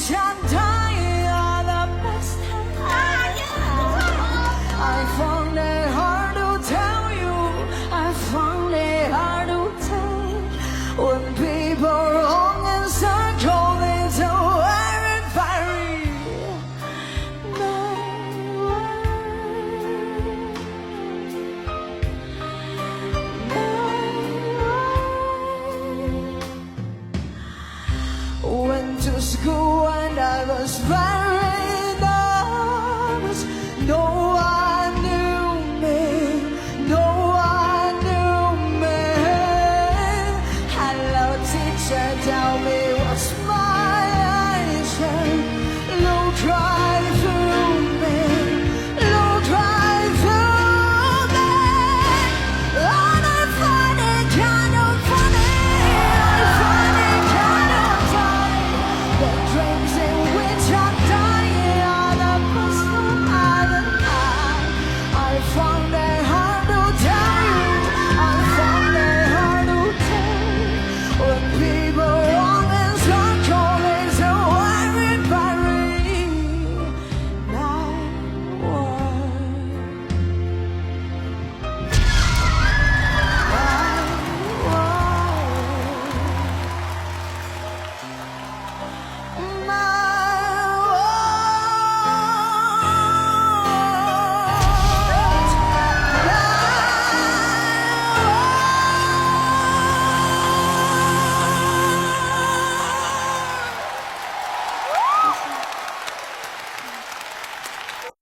想他，You're the best I found it hard to tell you, I found it hard to tell. When people wrong and circle, it's a very fiery night. Went to school and I was right.